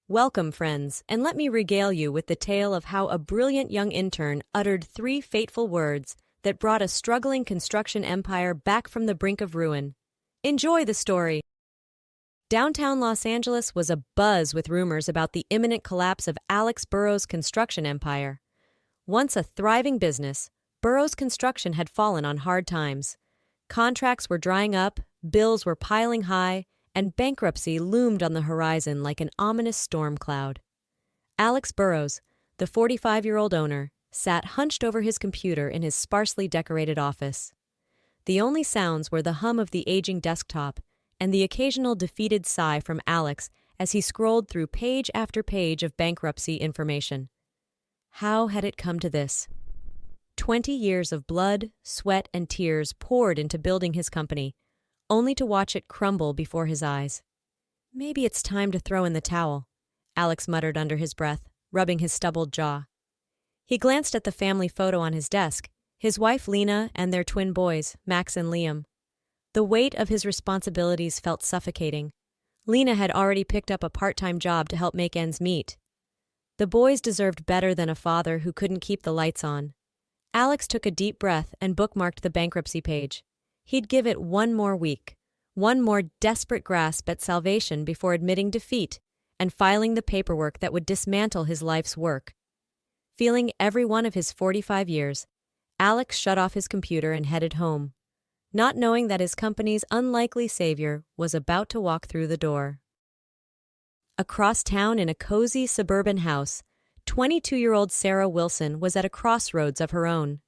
Welcome, friends, and let me regale you with the tale of how a brilliant young intern uttered 3 fateful words that brought a struggling construction empire back from the brink of ruin. Enjoy the story. Downtown Los Angeles was abuzz with rumors about the imminent collapse of Alex Burroughs' construction empire. Once a thriving business, Burroughs Construction had fallen on hard times. Contracts were drying up, bills were piling high, and bankruptcy loomed on the horizon like an ominous storm cloud. Alex Burroughs, the 45-year-old owner, sat hunched over his computer in his sparsely decorated office. The only sounds were the hum of the aging desktop and the occasional defeated sigh from Alex as he scrolled through page after page of bankruptcy information. How had it come to this? 20 years of blood, sweat, and tears poured into building his company, only to watch it crumble before his eyes. Maybe it's time to throw in the towel, Alex muttered under his breath, rubbing his stubbled jaw. He glanced at the family photo on his desk, his wife Lena and their twin boys, Max and Liam. The weight of his responsibilities felt suffocating. Lena had already picked up a part-time job to help make ends meet. The boys deserved better than a father who couldn't keep the lights on. Alex took a deep breath and bookmarked the bankruptcy page. He'd give it one more week, one more desperate grasp at salvation before admitting defeat and filing the paperwork that would dismantle his life's work. Feeling every one of his 45 years, Alex shut off his computer and headed home, not knowing that his company's unlikely savior was about to walk through the door. Across town in a cozy suburban house, 22-year-old Sarah Wilson was at a crossroads of her own.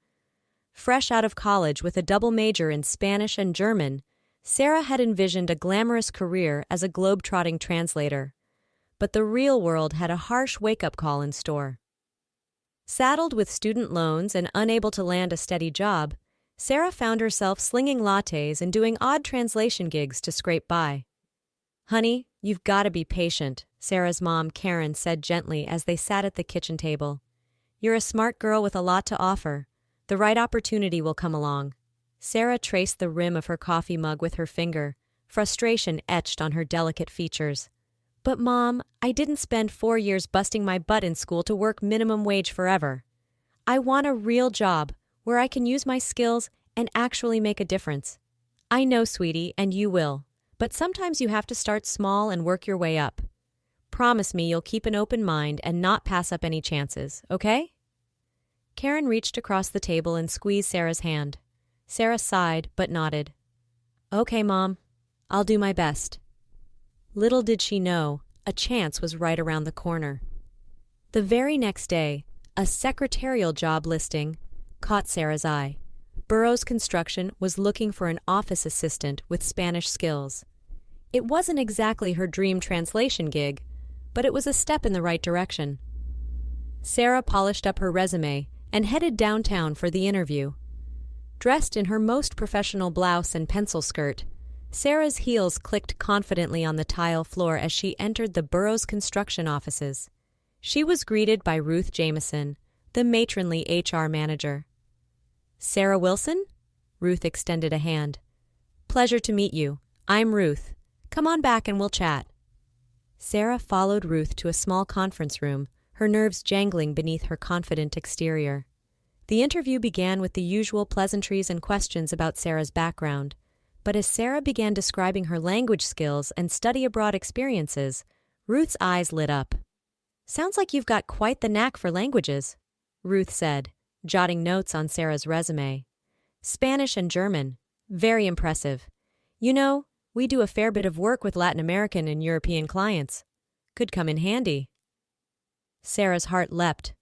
Fresh out of college with a double major in Spanish and German, Sarah had envisioned a glamorous career as a globe-trotting translator. But the real world had a harsh wake-up call in store. Saddled with student loans and unable to land a steady job, Sarah found herself slinging lattes and doing odd translation gigs to scrape by. "Honey, you've got to be patient," Sarah's mom, Karen, said gently as they sat at the kitchen table. "You're a smart girl with a lot to offer. The right opportunity will come along." Sarah traced the rim of her coffee mug with her finger, frustration etched on her delicate features. "But Mom, I didn't spend 4 years busting my butt in school to work minimum wage forever. I want a real job where I can use my skills and actually make a difference." "I know, sweetie, and you will. But sometimes you have to start small and work your way up. Promise me you'll keep an open mind and not pass up any chances, okay?" Karen reached across the table and squeezed Sarah's hand. Sarah sighed but nodded. "Okay, Mom. I'll do my best." Little did she know, a chance was right around the corner. The very next day, a secretarial job listing caught Sarah's eye. Burroughs Construction was looking for an office assistant with Spanish skills. It wasn't exactly her dream translation gig, but it was a step in the right direction. Sarah polished up her resume and headed downtown for the interview. Dressed in her most professional blouse and pencil skirt, Sarah's heels clicked confidently on the tile floor as she entered the Burroughs Construction offices. She was greeted by Ruth Jameson, the matronly HR manager. "Sarah Wilson?" Ruth extended a hand. "Pleasure to meet you. I'm Ruth. Come on back and we'll chat." Sarah followed Ruth to a small conference room, her nerves jangling beneath her confident exterior. The interview began with the usual pleasantries and questions about Sarah's background, but as Sarah began describing her language skills and study abroad experiences, Ruth's eyes lit up. "Sounds like you've got quite the knack for languages," Ruth said, jotting notes on Sarah's resume. "Spanish and German. Very impressive. You know, we do a fair bit of work with Latin American and European clients. Could come in handy." Sarah's heart leapt.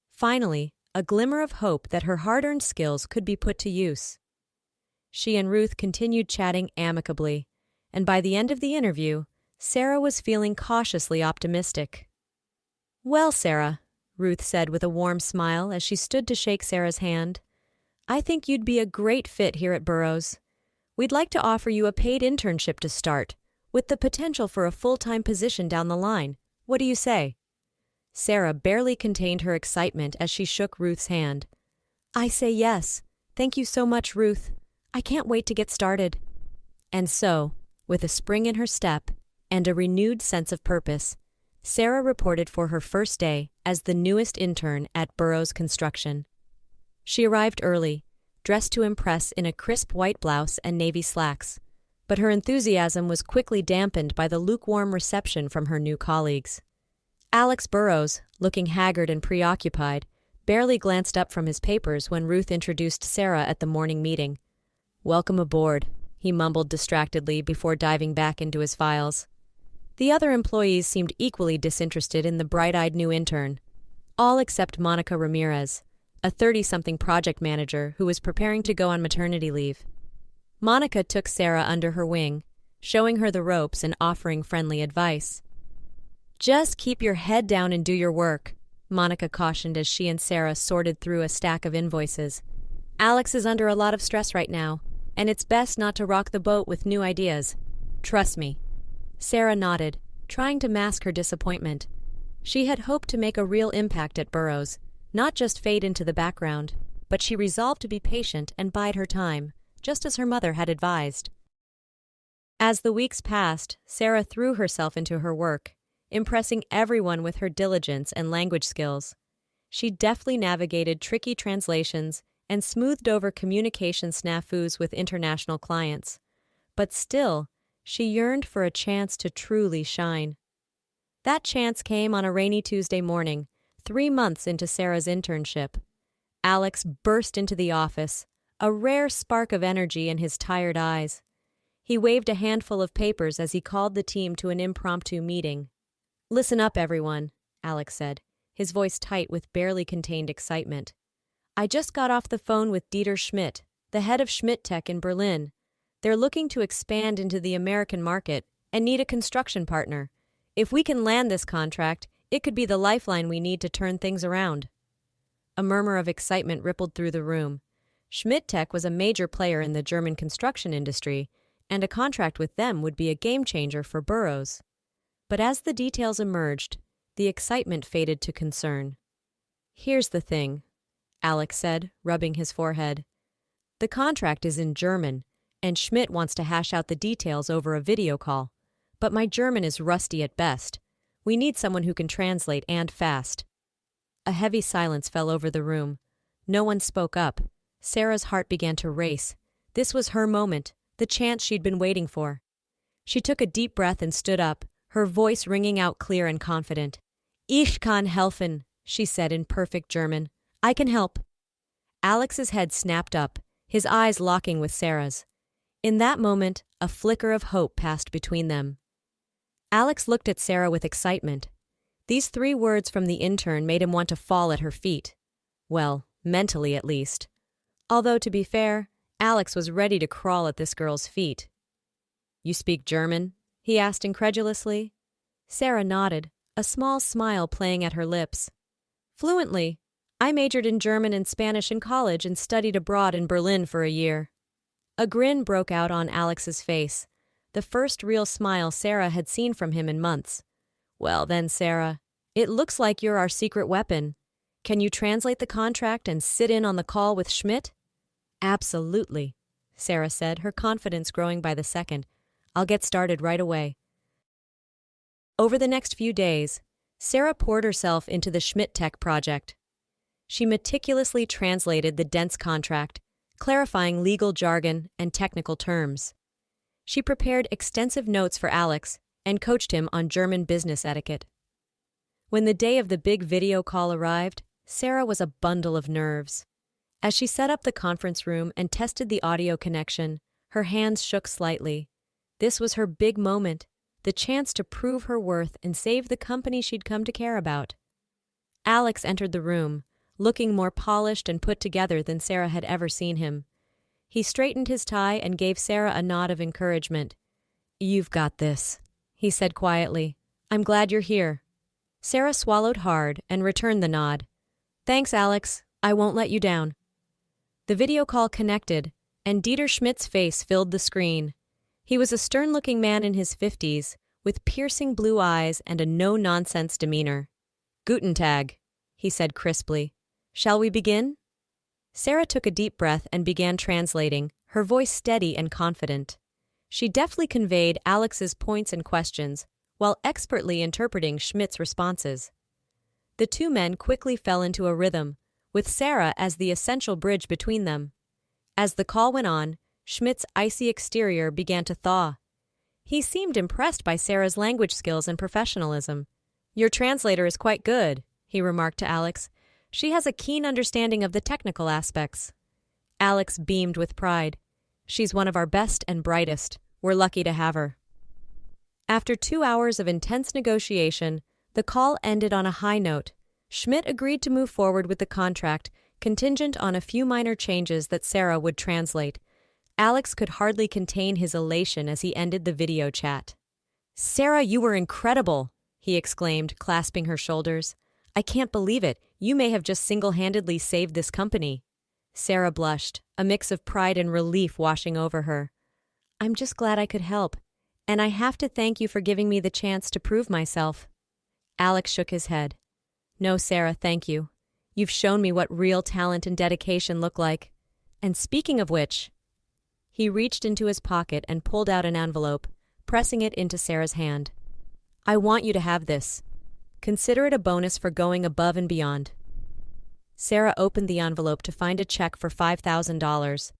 Finally, a glimmer of hope that her hard-earned skills could be put to use. She and Ruth continued chatting amicably, and by the end of the interview, Sarah was feeling cautiously optimistic. "Well, Sarah," Ruth said with a warm smile as she stood to shake Sarah's hand, "I think you'd be a great fit here at Burroughs. We'd like to offer you a paid internship to start, with the potential for a full-time position down the line. What do you say?" Sarah barely contained her excitement as she shook Ruth's hand. "I say yes. Thank you so much, Ruth. I can't wait to get started." And so, with a spring in her step and a renewed sense of purpose, Sarah reported for her first day as the newest intern at Burroughs Construction. She arrived early, dressed to impress in a crisp white blouse and navy slacks, but her enthusiasm was quickly dampened by the lukewarm reception from her new colleagues. Alex Burroughs, looking haggard and preoccupied, barely glanced up from his papers when Ruth introduced Sarah at the morning meeting. "Welcome aboard," he mumbled distractedly before diving back into his files. The other employees seemed equally disinterested in the bright-eyed new intern, all except Monica Ramirez, a 30-something project manager who was preparing to go on maternity leave. Monica took Sarah under her wing, showing her the ropes and offering friendly advice. "Just keep your head down and do your work," Monica cautioned as she and Sarah sorted through a stack of invoices. "Alex is under a lot of stress right now, and it's best not to rock the boat with new ideas. Trust me." Sarah nodded, trying to mask her disappointment. She had hoped to make a real impact at Burroughs, not just fade into the background, but she resolved to be patient and bide her time, just as her mother had advised. As the weeks passed, Sarah threw herself into her work, impressing everyone with her diligence and language skills. She deftly navigated tricky translations and smoothed over communication snafus with international clients. But still, she yearned for a chance to truly shine. That chance came on a rainy Tuesday morning, 3 months into Sarah's internship. Alex burst into the office, a rare spark of energy in his tired eyes. He waved a handful of papers as he called the team to an impromptu meeting. "Listen up, everyone," Alex said, his voice tight with barely contained excitement. "I just got off the phone with Dieter Schmidt, the head of Schmidt Tech in Berlin. They're looking to expand into the American market and need a construction partner. If we can land this contract, it could be the lifeline we need to turn things around." A murmur of excitement rippled through the room. Schmidt Tech was a major player in the German construction industry, and a contract with them would be a game-changer for Burroughs. But as the details emerged, the excitement faded to concern. "Here's the thing," Alex said, rubbing his forehead. "The contract is in German, and Schmidt wants to hash out the details over a video call. But my German is rusty at best. We need someone who can translate and fast." A heavy silence fell over the room. No one spoke up. Sarah's heart began to race. This was her moment, the chance she'd been waiting for. She took a deep breath and stood up, her voice ringing out clear and confident. "Ich kann helfen," she said in perfect German. "I can help." Alex's head snapped up, his eyes locking with Sarah's. In that moment, a flicker of hope passed between them. Alex looked at Sarah with excitement. These 3 words from the intern made him want to fall at her feet. Well, mentally at least. Although, to be fair, Alex was ready to crawl at this girl's feet. "You speak German?" he asked incredulously. Sarah nodded, a small smile playing at her lips. "Fluently. I majored in German and Spanish in college and studied abroad in Berlin for a year." A grin broke out on Alex's face, the first real smile Sarah had seen from him in months. "Well then, Sarah, it looks like you're our secret weapon. Can you translate the contract and sit in on the call with Schmidt?" "Absolutely," Sarah said, her confidence growing by the second. "I'll get started right away." Over the next few days, Sarah poured herself into the Schmidt Tech project. She meticulously translated the dense contract, clarifying legal jargon and technical terms. She prepared extensive notes for Alex and coached him on German business etiquette. When the day of the big video call arrived, Sarah was a bundle of nerves. As she set up the conference room and tested the audio connection, her hands shook slightly. This was her big moment, the chance to prove her worth and save the company she'd come to care about. Alex entered the room, looking more polished and put together than Sarah had ever seen him. He straightened his tie and gave Sarah a nod of encouragement. "You've got this," he said quietly. "I'm glad you're here." Sarah swallowed hard and returned the nod. "Thanks, Alex. I won't let you down." The video call connected, and Dieter Schmidt's face filled the screen. He was a stern-looking man in his 50s, with piercing blue eyes and a no-nonsense demeanor. "Guten Tag," he said crisply. "Shall we begin?" Sarah took a deep breath and began translating, her voice steady and confident. She deftly conveyed Alex's points and questions, while expertly interpreting Schmidt's responses. The two men quickly fell into a rhythm, with Sarah as the essential bridge between them. As the call went on, Schmidt's icy exterior began to thaw. He seemed impressed by Sarah's language skills and professionalism. "Your translator is quite good," he remarked to Alex. "She has a keen understanding of the technical aspects." Alex beamed with pride. "She's one of our best and brightest. We're lucky to have her." After 2 hours of intense negotiation, the call ended on a high note. Schmidt agreed to move forward with the contract, contingent on a few minor changes that Sarah would translate. Alex could hardly contain his elation as he ended the video chat. "Sarah, you were incredible!" he exclaimed, clasping her shoulders. "I can't believe it. You may have just single-handedly saved this company." Sarah blushed, a mix of pride and relief washing over her. "I'm just glad I could help, and I have to thank you for giving me the chance to prove myself." Alex shook his head. "No, Sarah, thank you. You've shown me what real talent and dedication look like. And speaking of which..." He reached into his pocket and pulled out an envelope, pressing it into Sarah's hand. "I want you to have this. Consider it a bonus for going above and beyond." Sarah opened the envelope to find a check for $5,000.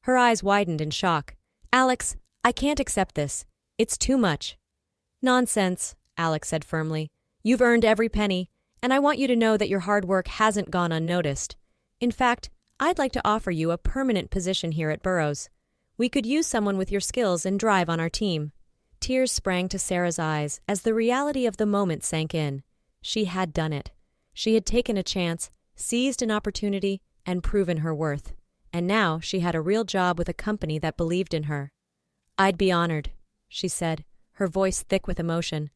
Her eyes widened in shock. "Alex, I can't accept this. It's too much." "Nonsense," Alex said firmly. "You've earned every penny, and I want you to know that your hard work hasn't gone unnoticed. In fact, I'd like to offer you a permanent position here at Burroughs. We could use someone with your skills and drive on our team." Tears sprang to Sarah's eyes as the reality of the moment sank in. She had done it. She had taken a chance, seized an opportunity, and proven her worth. And now she had a real job with a company that believed in her. "I'd be honored," she said, her voice thick with emotion.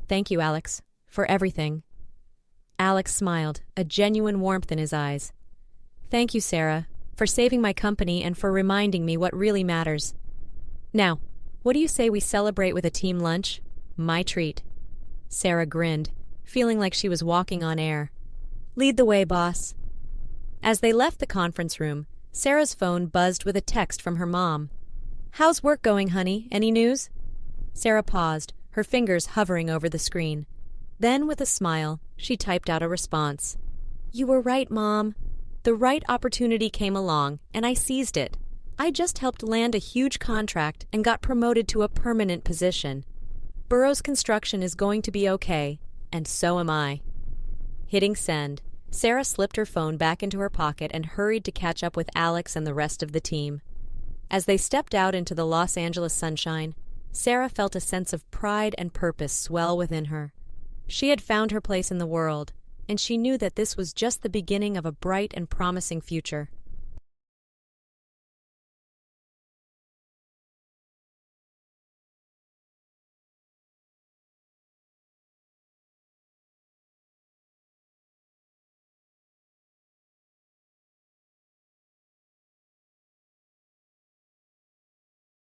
"Thank you, Alex, for everything." Alex smiled, a genuine warmth in his eyes. "Thank you, Sarah, for saving my company and for reminding me what really matters. Now, what do you say we celebrate with a team lunch? My treat." Sarah grinned, feeling like she was walking on air. "Lead the way, boss." As they left the conference room, Sarah's phone buzzed with a text from her mom. "How's work going, honey? Any news?" Sarah paused, her fingers hovering over the screen. Then, with a smile, she typed out a response. "You were right, Mom. The right opportunity came along, and I seized it. I just helped land a huge contract and got promoted to a permanent position. Burroughs Construction is going to be okay, and so am I." Hitting send, Sarah slipped her phone back into her pocket and hurried to catch up with Alex and the rest of the team. As they stepped out into the Los Angeles sunshine, Sarah felt a sense of pride and purpose swell within her. She had found her place in the world, and she knew that this was just the beginning of a bright and promising future.